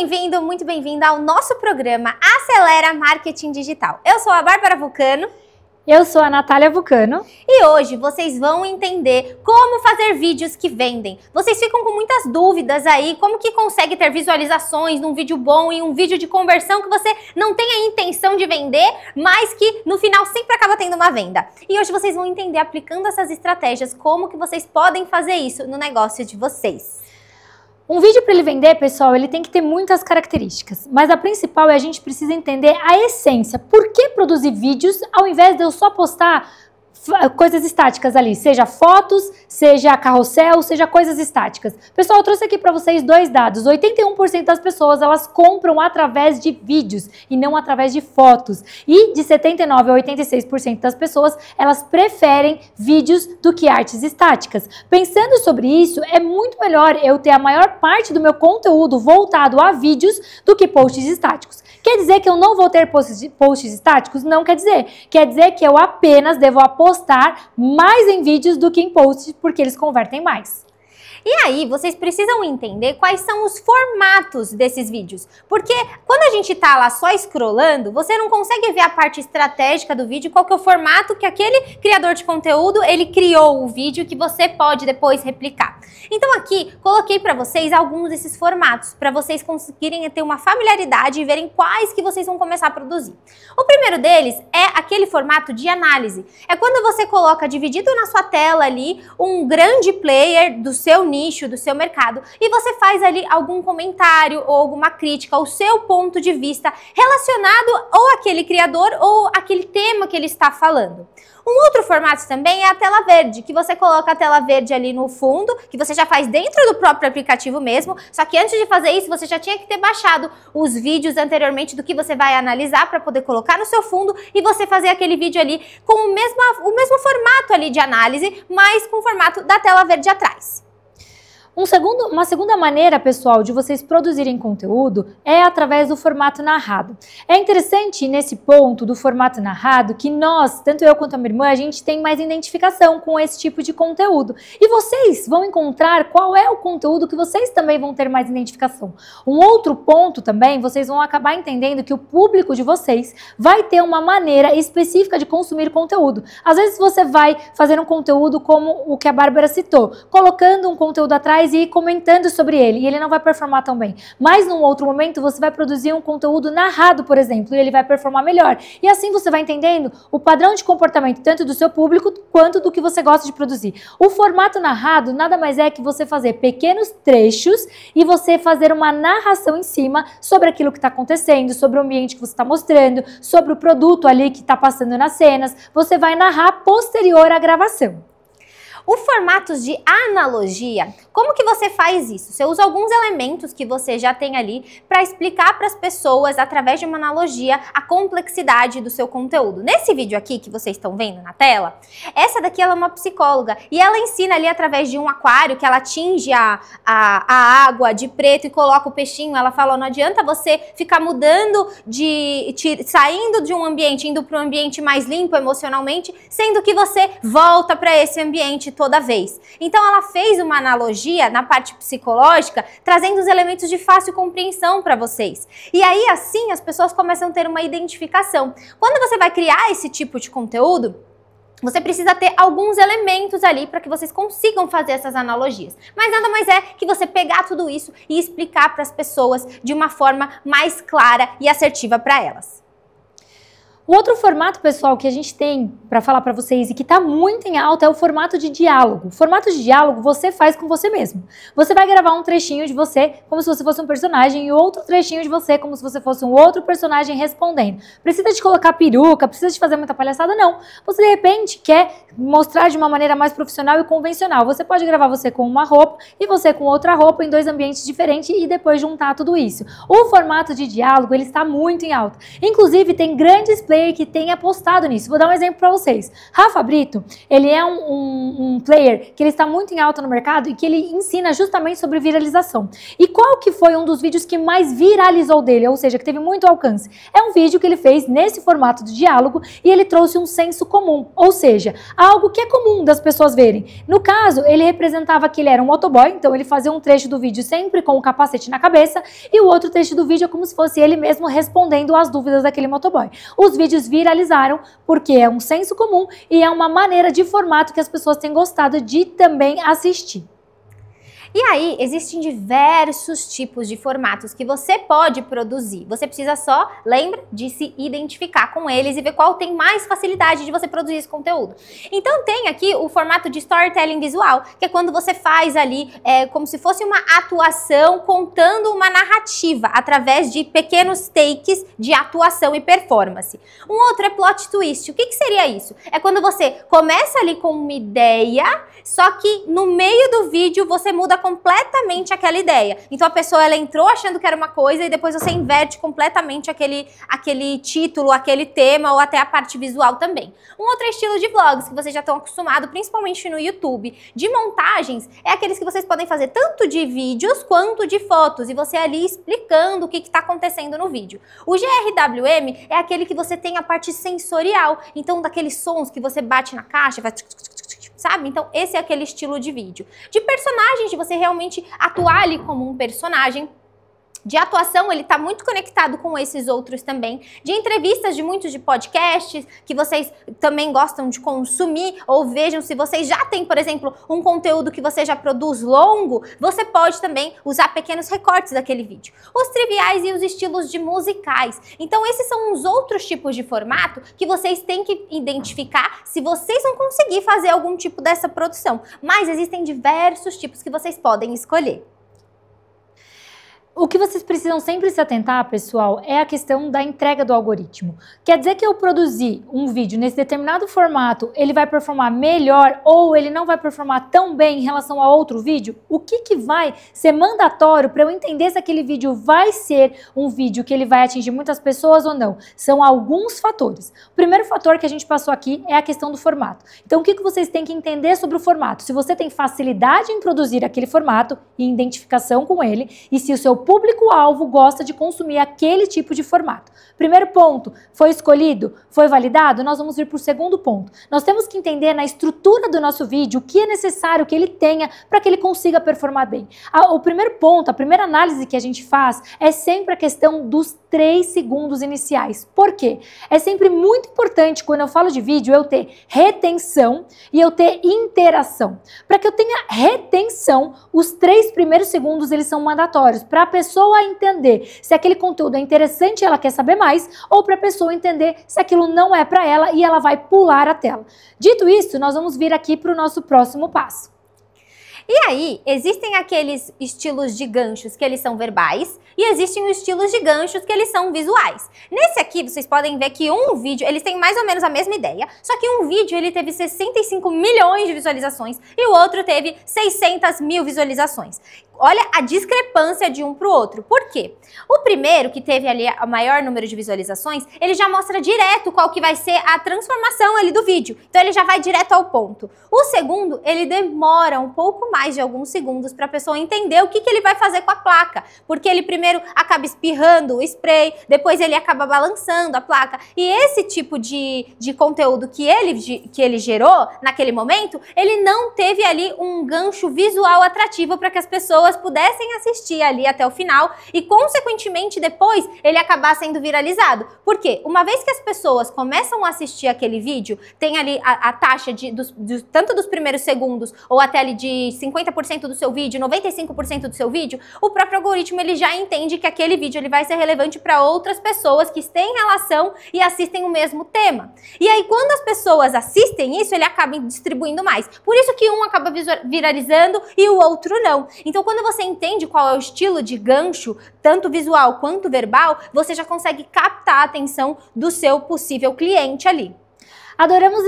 bem-vindo, muito bem-vinda ao nosso programa Acelera Marketing Digital. Eu sou a Bárbara Vulcano. Eu sou a Natália Vulcano. E hoje vocês vão entender como fazer vídeos que vendem. Vocês ficam com muitas dúvidas aí, como que consegue ter visualizações num vídeo bom e um vídeo de conversão que você não tem a intenção de vender, mas que no final sempre acaba tendo uma venda. E hoje vocês vão entender, aplicando essas estratégias, como que vocês podem fazer isso no negócio de vocês. Um vídeo para ele vender, pessoal, ele tem que ter muitas características, mas a principal é a gente precisa entender a essência. Por que produzir vídeos ao invés de eu só postar coisas estáticas ali, seja fotos, seja carrossel, seja coisas estáticas. Pessoal, eu trouxe aqui para vocês dois dados. 81% das pessoas, elas compram através de vídeos e não através de fotos. E de 79% a 86% das pessoas, elas preferem vídeos do que artes estáticas. Pensando sobre isso, é muito melhor eu ter a maior parte do meu conteúdo voltado a vídeos do que posts estáticos. Quer dizer que eu não vou ter posts estáticos? Não quer dizer. Quer dizer que eu apenas devo apostar mais em vídeos do que em posts, porque eles convertem mais. E aí, vocês precisam entender quais são os formatos desses vídeos. Porque quando a gente tá lá só scrollando, você não consegue ver a parte estratégica do vídeo, qual que é o formato que aquele criador de conteúdo, ele criou o vídeo que você pode depois replicar. Então aqui, coloquei para vocês alguns desses formatos, para vocês conseguirem ter uma familiaridade e verem quais que vocês vão começar a produzir. O primeiro deles é aquele formato de análise. É quando você coloca dividido na sua tela ali um grande player do seu nicho, do seu mercado, e você faz ali algum comentário ou alguma crítica, o seu ponto de vista relacionado ou àquele criador ou àquele tema que ele está falando. Um outro formato também é a tela verde, que você coloca a tela verde ali no fundo, que você já faz dentro do próprio aplicativo mesmo, só que antes de fazer isso você já tinha que ter baixado os vídeos anteriormente do que você vai analisar para poder colocar no seu fundo e você fazer aquele vídeo ali com o mesmo formato ali de análise, mas com o formato da tela verde atrás. Uma segunda maneira, pessoal, de vocês produzirem conteúdo é através do formato narrado. É interessante nesse ponto do formato narrado que nós, tanto eu quanto a minha irmã, a gente tem mais identificação com esse tipo de conteúdo. E vocês vão encontrar qual é o conteúdo que vocês também vão ter mais identificação. Um outro ponto também, vocês vão acabar entendendo que o público de vocês vai ter uma maneira específica de consumir conteúdo. Às vezes você vai fazer um conteúdo como o que a Bárbara citou, colocando um conteúdo atrás e comentando sobre ele, e ele não vai performar tão bem. Mas num outro momento você vai produzir um conteúdo narrado, por exemplo, e ele vai performar melhor. E assim você vai entendendo o padrão de comportamento tanto do seu público quanto do que você gosta de produzir. O formato narrado nada mais é que você fazer pequenos trechos e você fazer uma narração em cima sobre aquilo que está acontecendo, sobre o ambiente que você está mostrando, sobre o produto ali que está passando nas cenas. Você vai narrar posterior à gravação. O formato de analogia, como que você faz isso? Você usa alguns elementos que você já tem ali para explicar para as pessoas, através de uma analogia, a complexidade do seu conteúdo. Nesse vídeo aqui que vocês estão vendo na tela, essa daqui ela é uma psicóloga e ela ensina ali através de um aquário que ela tinge a água de preto e coloca o peixinho. Ela fala, não adianta você ficar mudando, saindo de um ambiente, indo para um ambiente mais limpo emocionalmente, sendo que você volta para esse ambiente toda vez. Então ela fez uma analogia na parte psicológica, trazendo os elementos de fácil compreensão para vocês. E aí assim as pessoas começam a ter uma identificação. Quando você vai criar esse tipo de conteúdo, você precisa ter alguns elementos ali para que vocês consigam fazer essas analogias. Mas nada mais é que você pegar tudo isso e explicar para as pessoas de uma forma mais clara e assertiva para elas. O outro formato, pessoal, que a gente tem para falar para vocês e que está muito em alta é o formato de diálogo. O formato de diálogo você faz com você mesmo. Você vai gravar um trechinho de você como se você fosse um personagem e outro trechinho de você como se você fosse um outro personagem respondendo. Precisa de colocar peruca, precisa de fazer muita palhaçada? Não. Você, de repente, quer mostrar de uma maneira mais profissional e convencional. Você pode gravar você com uma roupa e você com outra roupa em dois ambientes diferentes e depois juntar tudo isso. O formato de diálogo, ele está muito em alta. Inclusive, tem grandes player que tenha apostado nisso. Vou dar um exemplo para vocês. Rafa Brito, ele é um player que ele está muito em alta no mercado e que ele ensina justamente sobre viralização. E qual que foi um dos vídeos que mais viralizou dele, ou seja, que teve muito alcance? É um vídeo que ele fez nesse formato de diálogo e ele trouxe um senso comum, ou seja, algo que é comum das pessoas verem. No caso, ele representava que ele era um motoboy, então ele fazia um trecho do vídeo sempre com o capacete na cabeça e o outro trecho do vídeo é como se fosse ele mesmo respondendo às dúvidas daquele motoboy. Os vídeos viralizaram porque é um senso comum e é uma maneira de formato que as pessoas têm gostado de também assistir. E aí, existem diversos tipos de formatos que você pode produzir. Você precisa só, lembra, de se identificar com eles e ver qual tem mais facilidade de você produzir esse conteúdo. Então tem aqui o formato de storytelling visual, que é quando você faz ali como se fosse uma atuação contando uma narrativa através de pequenos takes de atuação e performance. Um outro é plot twist. O que seria isso? É quando você começa ali com uma ideia, só que no meio do vídeo você muda completamente aquela ideia. Então a pessoa ela entrou achando que era uma coisa e depois você inverte completamente aquele título, aquele tema ou até a parte visual também. Um outro estilo de vlogs que vocês já estão acostumados, principalmente no YouTube, de montagens, é aqueles que vocês podem fazer tanto de vídeos quanto de fotos e você ali explicando o que está acontecendo no vídeo. O GRWM é aquele que você tem a parte sensorial, então daqueles sons que você bate na caixa, vai... sabe? Então esse é aquele estilo de vídeo. De personagens, de você realmente atuar ali como um personagem. De atuação, ele está muito conectado com esses outros também. De entrevistas de muitos de podcasts que vocês também gostam de consumir ou vejam se vocês já têm, por exemplo, um conteúdo que você já produz longo, você pode também usar pequenos recortes daquele vídeo. Os triviais e os estilos de musicais. Então esses são os outros tipos de formato que vocês têm que identificar se vocês vão conseguir fazer algum tipo dessa produção. Mas existem diversos tipos que vocês podem escolher. O que vocês precisam sempre se atentar, pessoal, é a questão da entrega do algoritmo. Quer dizer que eu produzir um vídeo nesse determinado formato, ele vai performar melhor ou ele não vai performar tão bem em relação a outro vídeo? O que vai ser mandatório para eu entender se aquele vídeo vai ser um vídeo que ele vai atingir muitas pessoas ou não? São alguns fatores. O primeiro fator que a gente passou aqui é a questão do formato. Então, o que vocês têm que entender sobre o formato? Se você tem facilidade em produzir aquele formato e identificação com ele, e se o seu público-alvo gosta de consumir aquele tipo de formato. Primeiro ponto, foi escolhido? Foi validado? Nós vamos vir para o segundo ponto. Nós temos que entender na estrutura do nosso vídeo o que é necessário que ele tenha para que ele consiga performar bem. O primeiro ponto, a primeira análise que a gente faz é sempre a questão dos 3 segundos iniciais. Por quê? É sempre muito importante quando eu falo de vídeo eu ter retenção e eu ter interação. Para que eu tenha retenção, os 3 primeiros segundos eles são mandatórios para a pessoa entender se aquele conteúdo é interessante e ela quer saber mais ou para a pessoa entender se aquilo não é para ela e ela vai pular a tela. Dito isso, nós vamos vir aqui para o nosso próximo passo. E aí, existem aqueles estilos de ganchos que eles são verbais e existem os estilos de ganchos que eles são visuais. Nesse aqui, vocês podem ver que um vídeo, eles têm mais ou menos a mesma ideia, só que um vídeo ele teve 65 milhões de visualizações e o outro teve 600 mil visualizações. Olha a discrepância de um para o outro. Por quê? O primeiro, que teve ali o maior número de visualizações, ele já mostra direto qual que vai ser a transformação ali do vídeo. Então ele já vai direto ao ponto. O segundo, ele demora um pouco mais de alguns segundos para a pessoa entender o que ele vai fazer com a placa. Porque ele primeiro acaba espirrando o spray, depois ele acaba balançando a placa. E esse tipo de conteúdo que ele gerou naquele momento, ele não teve ali um gancho visual atrativo para que as pessoas pudessem assistir ali até o final e, consequentemente, depois ele acabar sendo viralizado. Por quê? Uma vez que as pessoas começam a assistir aquele vídeo, tem ali a taxa tanto dos primeiros segundos ou até ali de 50% do seu vídeo, 95% do seu vídeo, o próprio algoritmo ele já entende que aquele vídeo ele vai ser relevante para outras pessoas que têm relação e assistem o mesmo tema. E aí, quando as pessoas assistem isso, ele acaba distribuindo mais. Por isso que um acaba viralizando e o outro não. Então, quando você entende qual é o estilo de gancho, tanto visual quanto verbal, você já consegue captar a atenção do seu possível cliente ali. Adoramos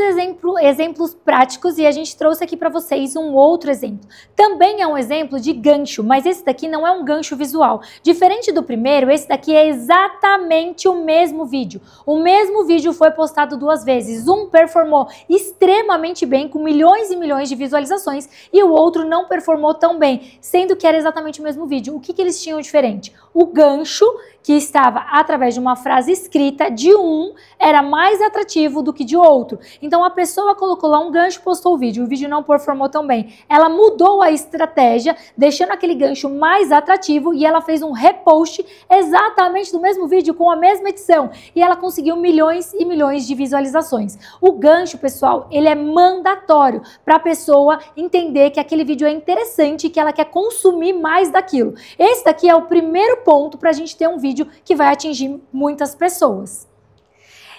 exemplos práticos e a gente trouxe aqui para vocês um outro exemplo. Também é um exemplo de gancho, mas esse daqui não é um gancho visual. Diferente do primeiro, esse daqui é exatamente o mesmo vídeo. O mesmo vídeo foi postado 2 vezes. Um performou extremamente bem, com milhões e milhões de visualizações, e o outro não performou tão bem, sendo que era exatamente o mesmo vídeo. O que eles tinham diferente? O gancho, que estava através de uma frase escrita, de um era mais atrativo do que de outro. Então a pessoa colocou lá um gancho, postou o vídeo não performou tão bem. Ela mudou a estratégia, deixando aquele gancho mais atrativo, e ela fez um repost exatamente do mesmo vídeo, com a mesma edição, e ela conseguiu milhões e milhões de visualizações. O gancho, pessoal, ele é mandatório para a pessoa entender que aquele vídeo é interessante e que ela quer consumir mais daquilo. Esse daqui é o primeiro ponto para a gente ter um vídeo que vai atingir muitas pessoas.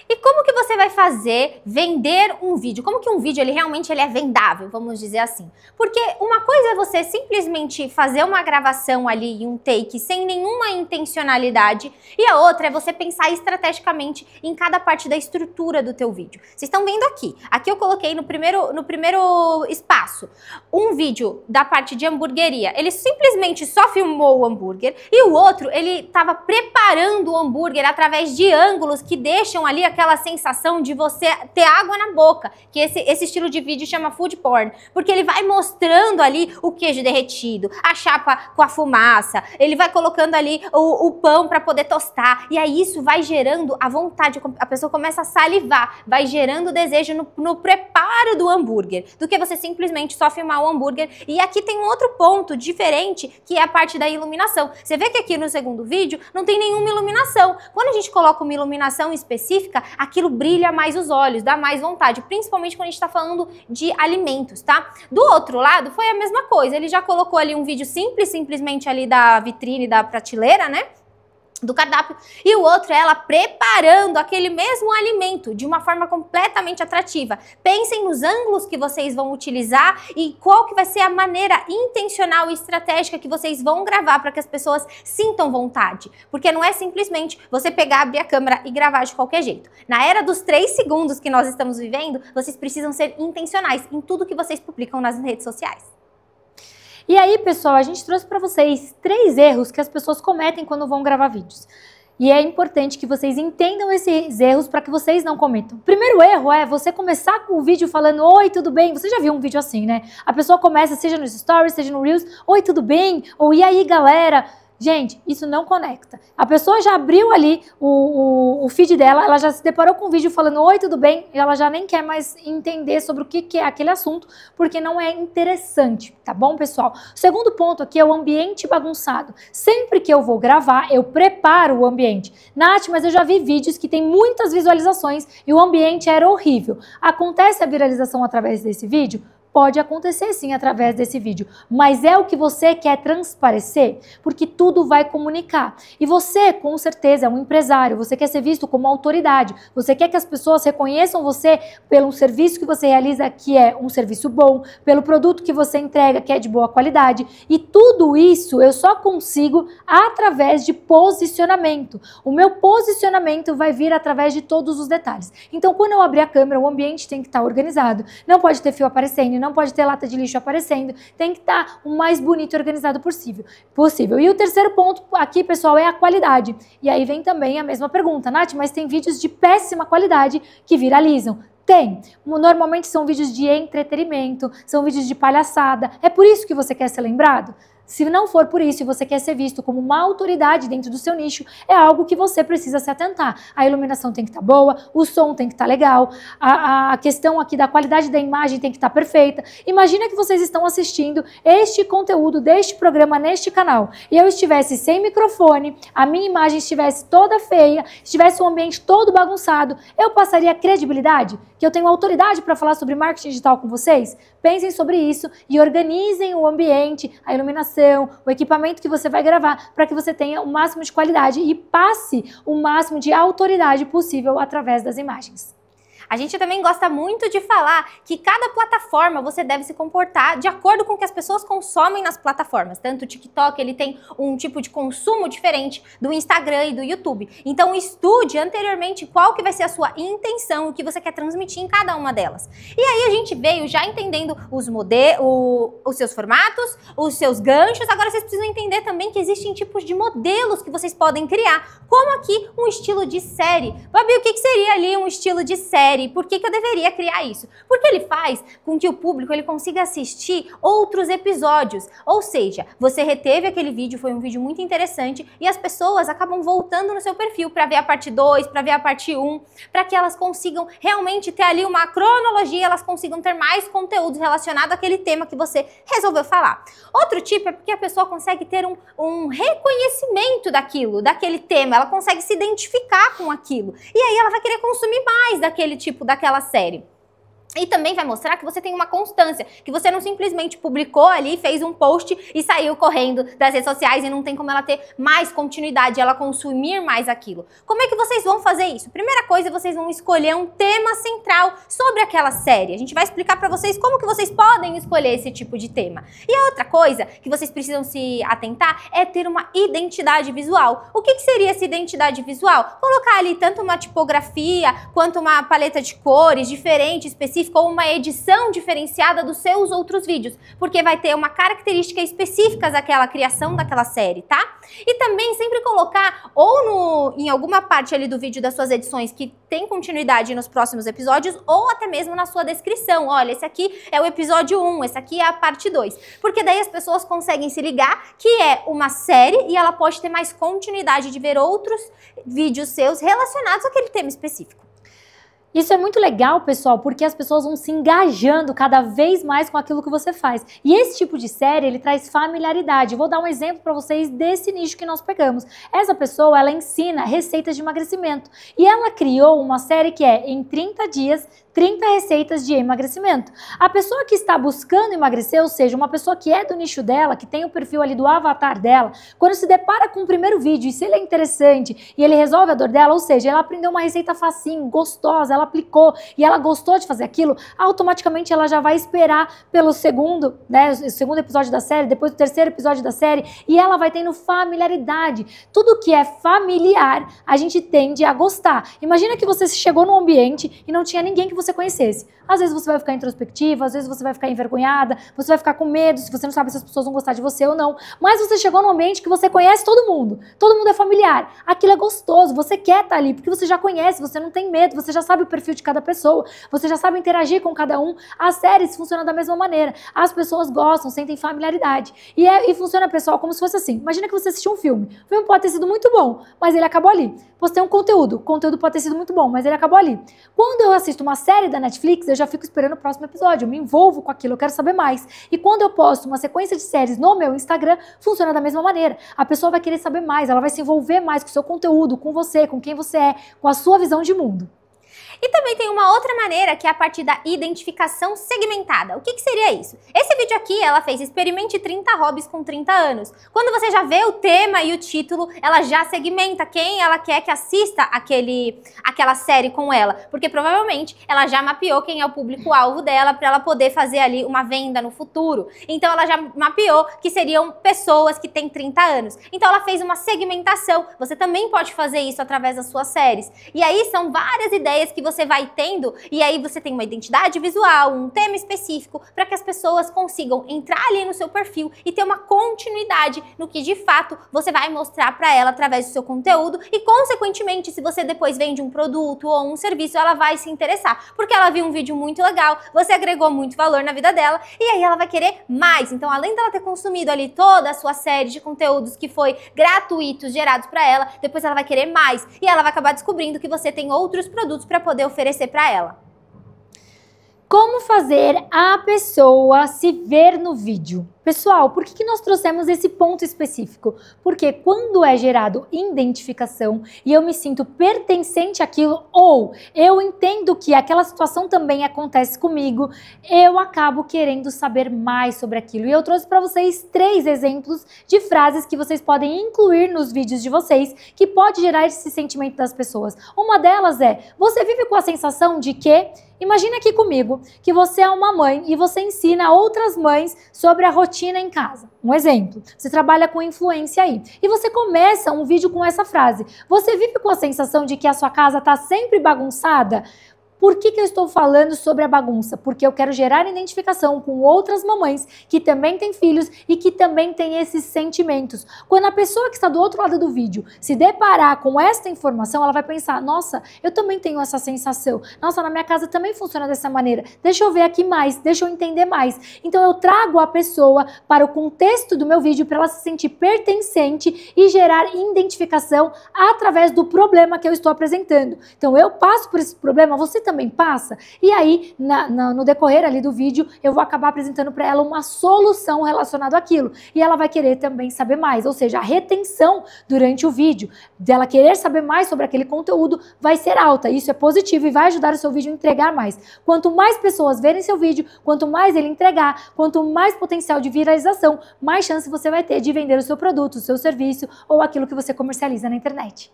E como que você vai fazer vender um vídeo? Como que um vídeo realmente é vendável, vamos dizer assim? Porque uma coisa é você simplesmente fazer uma gravação ali em um take sem nenhuma intencionalidade, e a outra é você pensar estrategicamente em cada parte da estrutura do teu vídeo. Vocês estão vendo aqui. Aqui eu coloquei no primeiro espaço um vídeo da parte de hamburgueria. Ele simplesmente só filmou o hambúrguer, e o outro ele estava preparando o hambúrguer através de ângulos que deixam ali aquela sensação de você ter água na boca, que esse estilo de vídeo chama food porn, porque ele vai mostrando ali o queijo derretido, a chapa com a fumaça, ele vai colocando ali o pão para poder tostar, e aí isso vai gerando a vontade, a pessoa começa a salivar, vai gerando desejo no preparo do hambúrguer, do que você simplesmente só filmar o hambúrguer. E aqui tem um outro ponto diferente, que é a parte da iluminação. Você vê que aqui no segundo vídeo não tem nenhuma iluminação. Quando a gente coloca uma iluminação específica, aquilo brilha mais os olhos, dá mais vontade, principalmente quando a gente está falando de alimentos, tá? Do outro lado foi a mesma coisa, ele já colocou ali um vídeo simplesmente ali da vitrine, da prateleira, né? Do cardápio, e o outro é ela preparando aquele mesmo alimento de uma forma completamente atrativa. Pensem nos ângulos que vocês vão utilizar e qual que vai ser a maneira intencional e estratégica que vocês vão gravar para que as pessoas sintam vontade. Porque não é simplesmente você pegar, abrir a câmera e gravar de qualquer jeito. Na era dos 3 segundos que nós estamos vivendo, vocês precisam ser intencionais em tudo que vocês publicam nas redes sociais. E aí, pessoal, a gente trouxe para vocês 3 erros que as pessoas cometem quando vão gravar vídeos. E é importante que vocês entendam esses erros para que vocês não cometam. O primeiro erro é você começar com o vídeo falando: oi, tudo bem? Você já viu um vídeo assim, né? A pessoa começa, seja nos stories, seja no Reels: oi, tudo bem? Ou e aí, galera? Gente, isso não conecta. A pessoa já abriu ali o feed dela, ela já se deparou com um vídeo falando: oi, tudo bem? E ela já nem quer mais entender sobre o que é aquele assunto, porque não é interessante, tá bom, pessoal? O segundo ponto aqui é o ambiente bagunçado. Sempre que eu vou gravar, eu preparo o ambiente. Nath, mas eu já vi vídeos que tem muitas visualizações e o ambiente era horrível. Acontece a viralização através desse vídeo? Pode acontecer sim através desse vídeo, mas é o que você quer transparecer, porque tudo vai comunicar. E você, com certeza, é um empresário, você quer ser visto como autoridade, você quer que as pessoas reconheçam você pelo serviço que você realiza, que é um serviço bom, pelo produto que você entrega, que é de boa qualidade, e tudo isso eu só consigo através de posicionamento. O meu posicionamento vai vir através de todos os detalhes. Então, quando eu abrir a câmera, o ambiente tem que estar organizado, não pode ter fio aparecendo, não pode ter lata de lixo aparecendo, tem que estar o mais bonito e organizado possível. E o terceiro ponto aqui, pessoal, é a qualidade. E aí vem também a mesma pergunta: Nath, mas tem vídeos de péssima qualidade que viralizam? Tem. Normalmente são vídeos de entretenimento, são vídeos de palhaçada. É por isso que você quer ser lembrado? Se não for por isso e você quer ser visto como uma autoridade dentro do seu nicho, é algo que você precisa se atentar. A iluminação tem que estar boa, o som tem que estar legal, a questão aqui da qualidade da imagem tem que estar perfeita. Imagina que vocês estão assistindo este conteúdo deste programa neste canal e eu estivesse sem microfone, a minha imagem estivesse toda feia, estivesse um ambiente todo bagunçado, eu passaria credibilidade? Que eu tenho autoridade para falar sobre marketing digital com vocês? Pensem sobre isso e organizem o ambiente, a iluminação, o equipamento que você vai gravar, para que você tenha o máximo de qualidade e passe o máximo de autoridade possível através das imagens. A gente também gosta muito de falar que cada plataforma você deve se comportar de acordo com o que as pessoas consomem nas plataformas. Tanto o TikTok, ele tem um tipo de consumo diferente do Instagram e do YouTube. Então estude anteriormente qual que vai ser a sua intenção, o que você quer transmitir em cada uma delas. E aí a gente veio já entendendo os seus formatos, os seus ganchos. Agora vocês precisam entender também que existem tipos de modelos que vocês podem criar, como aqui um estilo de série. Babi, o que seria ali um estilo de série? Por que eu deveria criar isso? Porque ele faz com que o público ele consiga assistir outros episódios. Ou seja, você reteve aquele vídeo, foi um vídeo muito interessante e as pessoas acabam voltando no seu perfil para ver a parte 2, para ver a parte 1, para que elas consigam realmente ter ali uma cronologia, elas consigam ter mais conteúdo relacionado àquele tema que você resolveu falar. Outro tipo é porque a pessoa consegue ter um reconhecimento daquele tema, ela consegue se identificar com aquilo. E aí ela vai querer consumir mais daquela série. E também vai mostrar que você tem uma constância, que você não simplesmente publicou ali, fez um post e saiu correndo das redes sociais e não tem como ela ter mais continuidade, ela consumir mais aquilo. Como é que vocês vão fazer isso? Primeira coisa, vocês vão escolher um tema central sobre aquela série. A gente vai explicar pra vocês como que vocês podem escolher esse tipo de tema. E a outra coisa que vocês precisam se atentar é ter uma identidade visual. O que seria essa identidade visual? Colocar ali tanto uma tipografia quanto uma paleta de cores diferente, específica, ou uma edição diferenciada dos seus outros vídeos, porque vai ter uma característica específica daquela criação daquela série, tá? E também sempre colocar em alguma parte ali do vídeo das suas edições que tem continuidade nos próximos episódios, ou até mesmo na sua descrição. Olha, esse aqui é o episódio 1, esse aqui é a parte 2. Porque daí as pessoas conseguem se ligar que é uma série e ela pode ter mais continuidade de ver outros vídeos seus relacionados àquele tema específico. Isso é muito legal, pessoal, porque as pessoas vão se engajando cada vez mais com aquilo que você faz. E esse tipo de série, ele traz familiaridade. Vou dar um exemplo para vocês desse nicho que nós pegamos. Essa pessoa, ela ensina receitas de emagrecimento. E ela criou uma série que é em 30 dias, 30 receitas de emagrecimento. A pessoa que está buscando emagrecer, ou seja, uma pessoa que é do nicho dela, que tem o perfil ali do avatar dela, quando se depara com o primeiro vídeo, e se ele é interessante e ele resolve a dor dela, ou seja, ela aprendeu uma receita facinho, gostosa, ela aplicou e ela gostou de fazer aquilo, automaticamente ela já vai esperar pelo segundo, né, o segundo episódio da série, depois do terceiro episódio da série, e ela vai tendo familiaridade. Tudo que é familiar, a gente tende a gostar. Imagina que você chegou num ambiente e não tinha ninguém que você conhecesse. Às vezes você vai ficar introspectiva, às vezes você vai ficar envergonhada, você vai ficar com medo, se você não sabe se as pessoas vão gostar de você ou não, mas você chegou num ambiente que você conhece todo mundo é familiar, aquilo é gostoso, você quer estar ali, porque você já conhece, você não tem medo, você já sabe o perfil de cada pessoa, você já sabe interagir com cada um. As séries funcionam da mesma maneira, as pessoas gostam, sentem familiaridade, e funciona, pessoal, como se fosse assim. Imagina que você assistiu um filme, o filme pode ter sido muito bom, mas ele acabou ali. Você tem um conteúdo, o conteúdo pode ter sido muito bom, mas ele acabou ali. Quando eu assisto uma série da Netflix, eu já fico esperando o próximo episódio, eu me envolvo com aquilo, eu quero saber mais. E quando eu posto uma sequência de séries no meu Instagram, funciona da mesma maneira. A pessoa vai querer saber mais, ela vai se envolver mais com o seu conteúdo, com você, com quem você é, com a sua visão de mundo. E também tem uma outra maneira, que é a partir da identificação segmentada. O que seria isso? Esse vídeo aqui, ela fez experimente 30 hobbies com 30 anos. Quando você já vê o tema e o título, ela já segmenta quem ela quer que assista aquela série com ela. Porque provavelmente ela já mapeou quem é o público-alvo dela para ela poder fazer ali uma venda no futuro. Então ela já mapeou que seriam pessoas que têm 30 anos. Então ela fez uma segmentação. Você também pode fazer isso através das suas séries. E aí são várias ideias que você vai tendo, e aí você tem uma identidade visual, um tema específico, para que as pessoas consigam entrar ali no seu perfil e ter uma continuidade no que de fato você vai mostrar para ela através do seu conteúdo, e consequentemente, se você depois vende um produto ou um serviço, ela vai se interessar, porque ela viu um vídeo muito legal, você agregou muito valor na vida dela, e aí ela vai querer mais. Então, além dela ter consumido ali toda a sua série de conteúdos que foi gratuitos, gerados para ela, depois ela vai querer mais, e ela vai acabar descobrindo que você tem outros produtos para poder oferecer para ela. Como fazer a pessoa se ver no vídeo? Pessoal, por que nós trouxemos esse ponto específico? Porque quando é gerado identificação e eu me sinto pertencente àquilo, ou eu entendo que aquela situação também acontece comigo, eu acabo querendo saber mais sobre aquilo. E eu trouxe para vocês 3 exemplos de frases que vocês podem incluir nos vídeos de vocês, que pode gerar esse sentimento das pessoas. Uma delas é: você vive com a sensação de que... Imagina aqui comigo que você é uma mãe e você ensina outras mães sobre a rotina em casa. Um exemplo, você trabalha com influência aí e você começa um vídeo com essa frase: você vive com a sensação de que a sua casa está sempre bagunçada? Por que eu estou falando sobre a bagunça? Porque eu quero gerar identificação com outras mamães que também têm filhos e que também têm esses sentimentos. Quando a pessoa que está do outro lado do vídeo se deparar com esta informação, ela vai pensar: nossa, eu também tenho essa sensação. Nossa, na minha casa também funciona dessa maneira. Deixa eu ver aqui mais, deixa eu entender mais. Então eu trago a pessoa para o contexto do meu vídeo para ela se sentir pertencente e gerar identificação através do problema que eu estou apresentando. Então eu passo por esse problema, você também passa, e aí no decorrer ali do vídeo eu vou acabar apresentando para ela uma solução relacionada àquilo, e ela vai querer também saber mais, ou seja, a retenção durante o vídeo dela querer saber mais sobre aquele conteúdo vai ser alta. Isso é positivo e vai ajudar o seu vídeo a entregar mais. Quanto mais pessoas verem seu vídeo, quanto mais ele entregar, quanto mais potencial de viralização, mais chance você vai ter de vender o seu produto, o seu serviço ou aquilo que você comercializa na internet.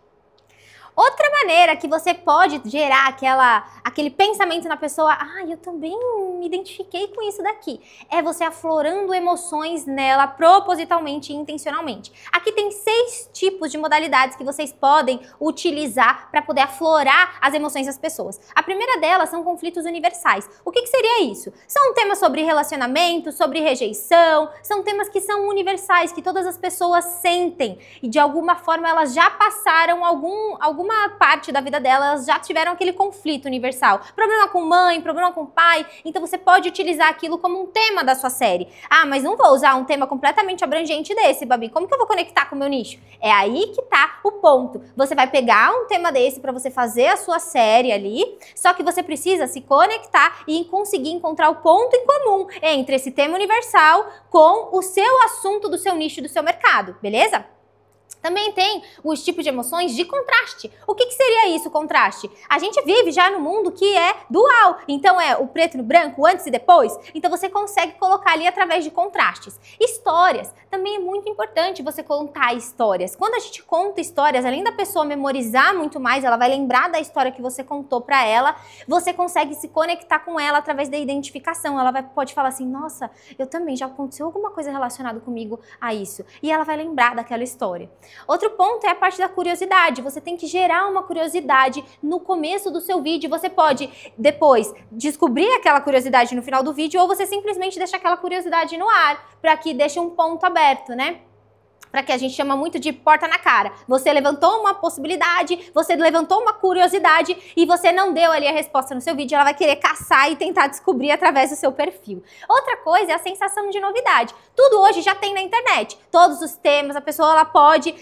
Outra maneira que você pode gerar aquele pensamento na pessoa: eu também me identifiquei com isso daqui, é você aflorando emoções nela propositalmente e intencionalmente. Aqui tem 6 tipos de modalidades que vocês podem utilizar para poder aflorar as emoções das pessoas. A primeira delas são conflitos universais. O que seria isso? São temas sobre relacionamento, sobre rejeição, são temas que são universais, que todas as pessoas sentem e de alguma forma elas já passaram alguma parte da vida delas, já tiveram aquele conflito universal. Problema com mãe, problema com pai. Então você pode utilizar aquilo como um tema da sua série. Mas não vou usar um tema completamente abrangente desse, Babi. Como que eu vou conectar com o meu nicho? É aí que tá o ponto. Você vai pegar um tema desse para você fazer a sua série ali, só que você precisa se conectar e conseguir encontrar o ponto em comum entre esse tema universal com o seu assunto do seu nicho, do seu mercado, beleza? Também tem os tipos de emoções de contraste. O que seria isso, contraste? A gente vive já no mundo que é dual. Então é o preto no branco, antes e depois. Então você consegue colocar ali através de contrastes. Histórias. Também é muito importante você contar histórias. Quando a gente conta histórias, além da pessoa memorizar muito mais, ela vai lembrar da história que você contou para ela, você consegue se conectar com ela através da identificação. Ela pode falar assim: nossa, eu também já aconteceu alguma coisa relacionada comigo a isso. E ela vai lembrar daquela história. Outro ponto é a parte da curiosidade. Você tem que gerar uma curiosidade no começo do seu vídeo. Você pode depois descobrir aquela curiosidade no final do vídeo, ou você simplesmente deixa aquela curiosidade no ar, para que deixe um ponto aberto, né? Para que a gente chama muito de porta na cara. Você levantou uma possibilidade, você levantou uma curiosidade e você não deu ali a resposta no seu vídeo, ela vai querer caçar e tentar descobrir através do seu perfil. Outra coisa é a sensação de novidade. Tudo hoje já tem na internet, todos os temas, a pessoa ela pode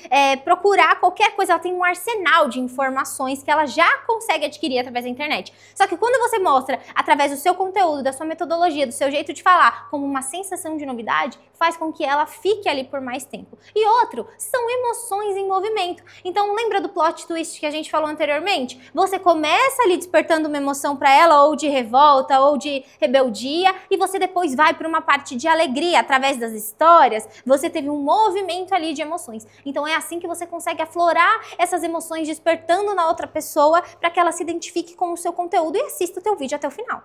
procurar qualquer coisa, ela tem um arsenal de informações que ela já consegue adquirir através da internet. Só que quando você mostra através do seu conteúdo, da sua metodologia, do seu jeito de falar, como uma sensação de novidade, faz com que ela fique ali por mais tempo. E outro, são emoções em movimento. Então lembra do plot twist que a gente falou anteriormente? Você começa ali despertando uma emoção para ela, ou de revolta, ou de rebeldia, e você depois vai para uma parte de alegria. Através das histórias, você teve um movimento ali de emoções. Então é assim que você consegue aflorar essas emoções, despertando na outra pessoa, para que ela se identifique com o seu conteúdo e assista o teu vídeo até o final.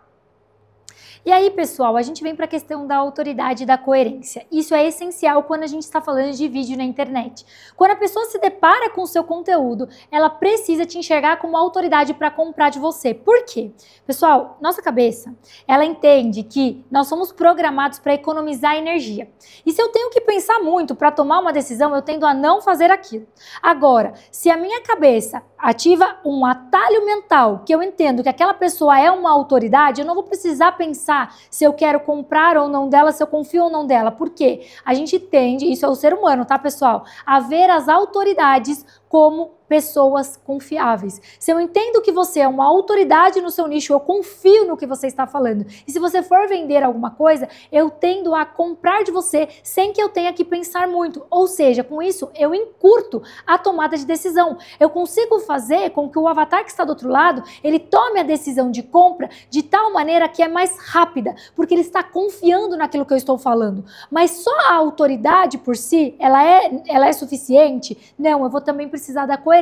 E aí, pessoal, a gente vem para a questão da autoridade e da coerência. Isso é essencial quando a gente está falando de vídeo na internet. Quando a pessoa se depara com o seu conteúdo, ela precisa te enxergar como autoridade para comprar de você. Por quê? Pessoal, nossa cabeça, ela entende que nós somos programados para economizar energia. E se eu tenho que pensar muito para tomar uma decisão, eu tendo a não fazer aquilo. Agora, se a minha cabeça ativa um atalho mental, que eu entendo que aquela pessoa é uma autoridade, eu não vou precisar pensar se eu quero comprar ou não dela, se eu confio ou não dela. Por quê? A gente tende, isso é o ser humano, tá, pessoal? A ver as autoridades como pessoas confiáveis. Se eu entendo que você é uma autoridade no seu nicho, eu confio no que você está falando. E se você for vender alguma coisa, eu tendo a comprar de você sem que eu tenha que pensar muito. Ou seja, com isso, eu encurto a tomada de decisão. Eu consigo fazer com que o avatar que está do outro lado, ele tome a decisão de compra de tal maneira que é mais rápida, porque ele está confiando naquilo que eu estou falando. Mas só a autoridade por si, ela é suficiente? Não, eu vou também precisar da coerência.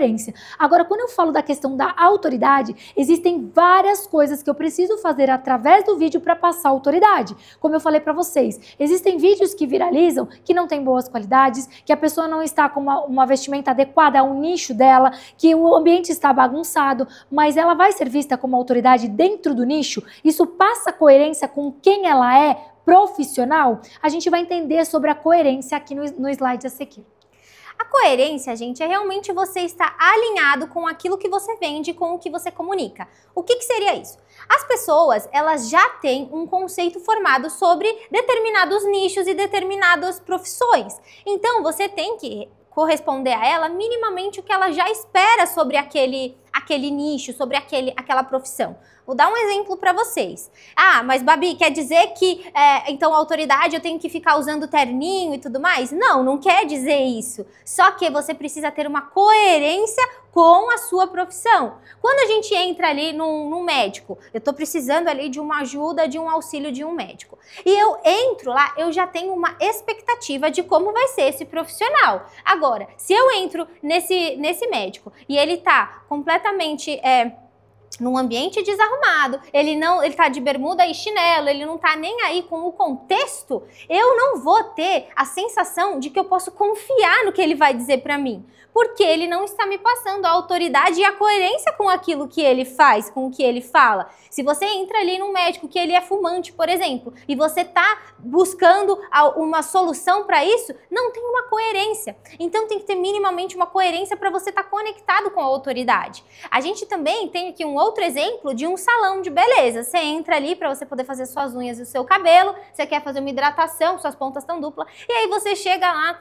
Agora, quando eu falo da questão da autoridade, existem várias coisas que eu preciso fazer através do vídeo para passar autoridade. Como eu falei para vocês, existem vídeos que viralizam, que não têm boas qualidades, que a pessoa não está com uma vestimenta adequada ao nicho dela, que o ambiente está bagunçado, mas ela vai ser vista como autoridade dentro do nicho. Isso passa coerência com quem ela é profissional? A gente vai entender sobre a coerência aqui no slide a seguir. A coerência, gente, é realmente você estar alinhado com aquilo que você vende, com o que você comunica. O que seria isso? As pessoas, elas já têm um conceito formado sobre determinados nichos e determinadas profissões. Então, você tem que corresponder a ela minimamente o que ela já espera sobre aquele nicho, sobre aquela profissão. Vou dar um exemplo para vocês. Ah, mas Babi, quer dizer que, então, a autoridade eu tenho que ficar usando terninho e tudo mais? Não, não quer dizer isso. Só que você precisa ter uma coerência com a sua profissão. Quando a gente entra ali num médico, eu tô precisando ali de uma ajuda, de um auxílio de um médico. E eu entro lá, eu já tenho uma expectativa de como vai ser esse profissional. Agora, se eu entro nesse médico e ele tá completamente num ambiente desarrumado, ele tá de bermuda e chinelo, ele não tá nem aí com o contexto, eu não vou ter a sensação de que eu posso confiar no que ele vai dizer para mim, porque ele não está me passando a autoridade e a coerência com aquilo que ele faz, com o que ele fala. Se você entra ali num médico que ele é fumante, por exemplo, e você tá buscando uma solução para isso, não tem uma coerência. Então tem que ter minimamente uma coerência para você estar conectado com a autoridade. A gente também tem aqui um outro exemplo de um salão de beleza. Você entra ali para você poder fazer suas unhas e o seu cabelo, você quer fazer uma hidratação, suas pontas estão duplas, e aí você chega lá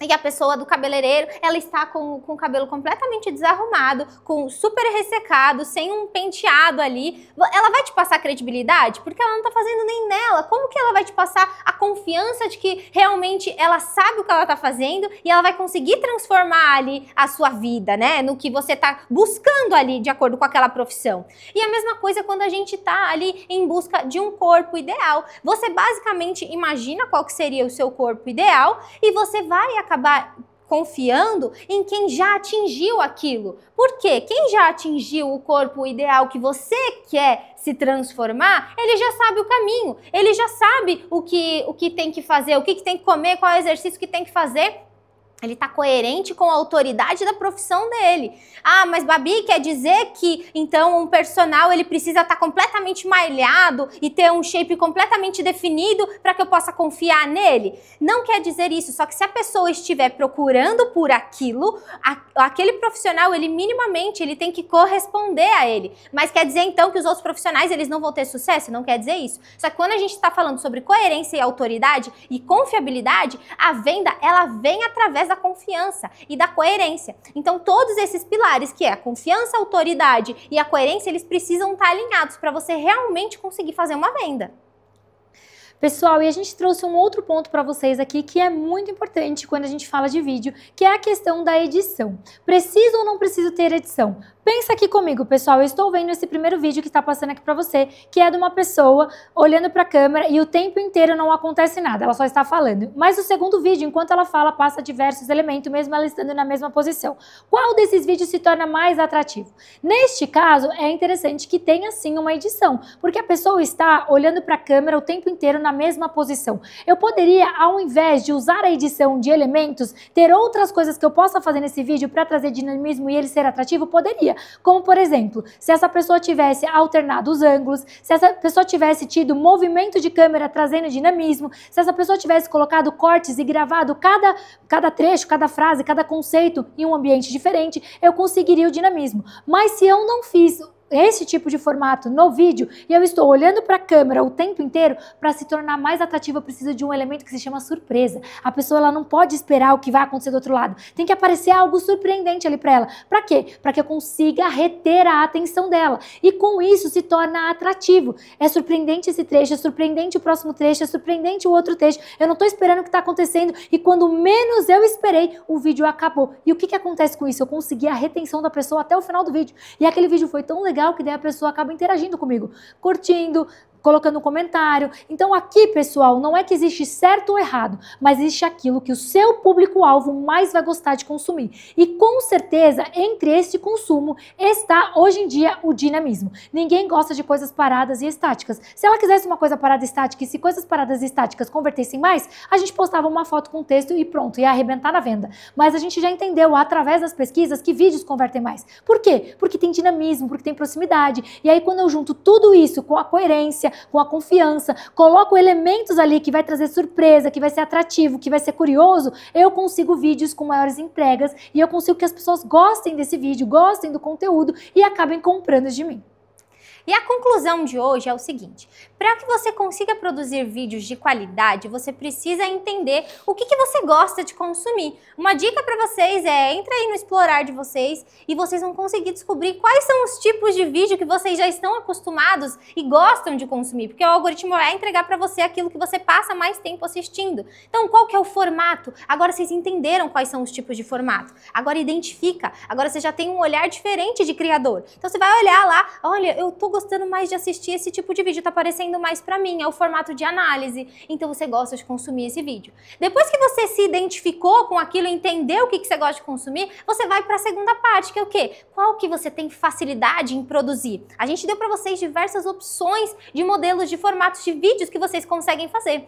e a pessoa do cabeleireiro, ela está com o cabelo completamente desarrumado, super ressecado, sem um penteado ali. Ela vai te passar credibilidade? Porque ela não está fazendo nem nela. Como que ela vai te passar a confiança de que realmente ela sabe o que ela está fazendo e ela vai conseguir transformar ali a sua vida, né? No que você está buscando ali de acordo com aquela profissão. E a mesma coisa quando a gente está ali em busca de um corpo ideal. Você basicamente imagina qual que seria o seu corpo ideal e você vai acabar confiando em quem já atingiu aquilo. Por quê? Quem já atingiu o corpo ideal que você quer se transformar, ele já sabe o caminho, ele já sabe o que tem que fazer, o que tem que comer, qual é o exercício que tem que fazer. Ele está coerente com a autoridade da profissão dele. Ah, mas Babi, quer dizer que então um personal ele precisa estar completamente malhado e ter um shape completamente definido para que eu possa confiar nele? Não quer dizer isso, só que se a pessoa estiver procurando por aquilo, aquele profissional, ele minimamente ele tem que corresponder a ele. Mas quer dizer então que os outros profissionais eles não vão ter sucesso? Não quer dizer isso. Só que quando a gente está falando sobre coerência e autoridade e confiabilidade, a venda ela vem através da confiança e da coerência. Então todos esses pilares, que é a confiança, a autoridade e a coerência, eles precisam estar alinhados para você realmente conseguir fazer uma venda. Pessoal, e a gente trouxe um outro ponto para vocês aqui que é muito importante quando a gente fala de vídeo, que é a questão da edição. Preciso ou não preciso ter edição? Pensa aqui comigo, pessoal, eu estou vendo esse primeiro vídeo que está passando aqui para você, que é de uma pessoa olhando para a câmera e o tempo inteiro não acontece nada, ela só está falando. Mas o segundo vídeo, enquanto ela fala, passa diversos elementos, mesmo ela estando na mesma posição. Qual desses vídeos se torna mais atrativo? Neste caso, é interessante que tenha sim uma edição, porque a pessoa está olhando para a câmera o tempo inteiro na mesma posição. Eu poderia, ao invés de usar a edição de elementos, ter outras coisas que eu possa fazer nesse vídeo para trazer dinamismo e ele ser atrativo? Poderia. Como, por exemplo, se essa pessoa tivesse alternado os ângulos, se essa pessoa tivesse tido movimento de câmera trazendo dinamismo, se essa pessoa tivesse colocado cortes e gravado cada trecho, cada frase, cada conceito em um ambiente diferente, eu conseguiria o dinamismo. Mas se eu não fiz esse tipo de formato no vídeo e eu estou olhando para a câmera o tempo inteiro, para se tornar mais atrativo eu preciso de um elemento que se chama surpresa. A pessoa ela não pode esperar o que vai acontecer do outro lado. Tem que aparecer algo surpreendente ali para ela. Para quê? Para que eu consiga reter a atenção dela. E com isso se torna atrativo. É surpreendente esse trecho, é surpreendente o próximo trecho, é surpreendente o outro trecho. Eu não estou esperando o que está acontecendo e quando menos eu esperei, o vídeo acabou. E o que acontece com isso? Eu consegui a retenção da pessoa até o final do vídeo. E aquele vídeo foi tão legal que daí a pessoa acaba interagindo comigo, curtindo, colocando um comentário. Então aqui, pessoal, não é que existe certo ou errado, mas existe aquilo que o seu público-alvo mais vai gostar de consumir. E com certeza, entre esse consumo, está hoje em dia o dinamismo. Ninguém gosta de coisas paradas e estáticas. Se ela quisesse uma coisa parada e estática, e se coisas paradas e estáticas convertessem mais, a gente postava uma foto com texto e pronto, ia arrebentar na venda. Mas a gente já entendeu, através das pesquisas, que vídeos convertem mais. Por quê? Porque tem dinamismo, porque tem proximidade. E aí, quando eu junto tudo isso com a coerência, com a confiança, coloco elementos ali que vai trazer surpresa, que vai ser atrativo, que vai ser curioso, eu consigo vídeos com maiores entregas e eu consigo que as pessoas gostem desse vídeo, gostem do conteúdo e acabem comprando de mim. E a conclusão de hoje é o seguinte: para que você consiga produzir vídeos de qualidade, você precisa entender o que você gosta de consumir. Uma dica para vocês é, entra aí no explorar de vocês e vocês vão conseguir descobrir quais são os tipos de vídeo que vocês já estão acostumados e gostam de consumir, porque o algoritmo vai entregar para você aquilo que você passa mais tempo assistindo. Então, qual que é o formato? Agora vocês entenderam quais são os tipos de formato. Agora identifica. Agora você já tem um olhar diferente de criador. Então você vai olhar lá, olha, eu tô gostando mais de assistir esse tipo de vídeo, tá aparecendo mais pra mim, é o formato de análise, então você gosta de consumir esse vídeo. Depois que você se identificou com aquilo, entendeu o que você gosta de consumir, você vai pra segunda parte, que é o quê? Qual que você tem facilidade em produzir? A gente deu pra vocês diversas opções de modelos de formatos de vídeos que vocês conseguem fazer.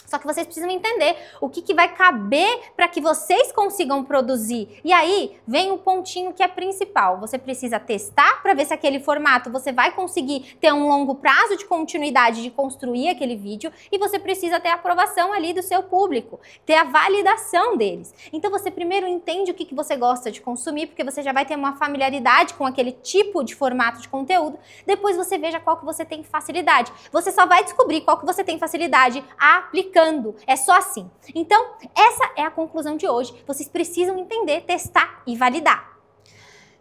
Só que vocês precisam entender o que vai caber para que vocês consigam produzir. E aí vem o pontinho que é principal. Você precisa testar para ver se aquele formato você vai conseguir ter um longo prazo de continuidade de construir aquele vídeo e você precisa ter a aprovação ali do seu público, ter a validação deles. Então você primeiro entende o que você gosta de consumir, porque você já vai ter uma familiaridade com aquele tipo de formato de conteúdo. Depois você veja qual que você tem facilidade. Você só vai descobrir qual que você tem facilidade aplicando. É só assim. Então, essa é a conclusão de hoje. Vocês precisam entender, testar e validar.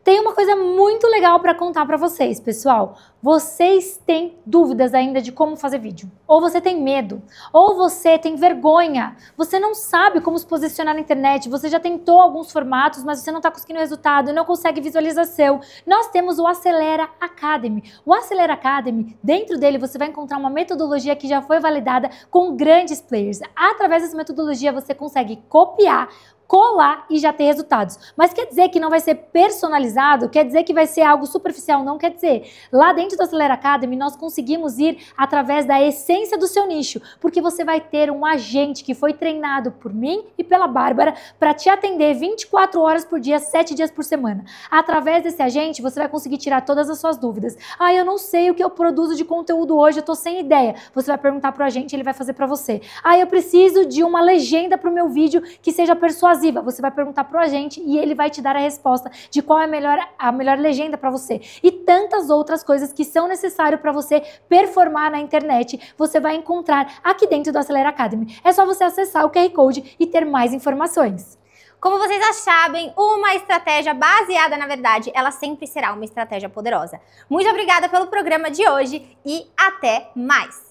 Tem uma coisa muito legal para contar para vocês, pessoal. Vocês têm dúvidas ainda de como fazer vídeo? Ou você tem medo? Ou você tem vergonha? Você não sabe como se posicionar na internet? Você já tentou alguns formatos, mas você não está conseguindo resultado, não consegue visualização. Nós temos o Acelera Academy. O Acelera Academy, dentro dele você vai encontrar uma metodologia que já foi validada com grandes players. Através dessa metodologia você consegue copiar, colar e já ter resultados. Mas quer dizer que não vai ser personalizado? Quer dizer que vai ser algo superficial? Não quer dizer. Lá dentro do Acelera Academy, nós conseguimos ir através da essência do seu nicho, porque você vai ter um agente que foi treinado por mim e pela Bárbara para te atender 24 horas por dia, 7 dias por semana. Através desse agente, você vai conseguir tirar todas as suas dúvidas. Ah, eu não sei o que eu produzo de conteúdo hoje, eu tô sem ideia. Você vai perguntar pro agente, ele vai fazer para você. Ah, eu preciso de uma legenda pro meu vídeo que seja persuasiva. Você vai perguntar pro agente e ele vai te dar a resposta de qual é a melhor legenda para você. E tantas outras coisas que são necessárias para você performar na internet, você vai encontrar aqui dentro do Acelera Academy. É só você acessar o QR Code e ter mais informações. Como vocês já sabem, uma estratégia baseada na verdade, ela sempre será uma estratégia poderosa. Muito obrigada pelo programa de hoje e até mais!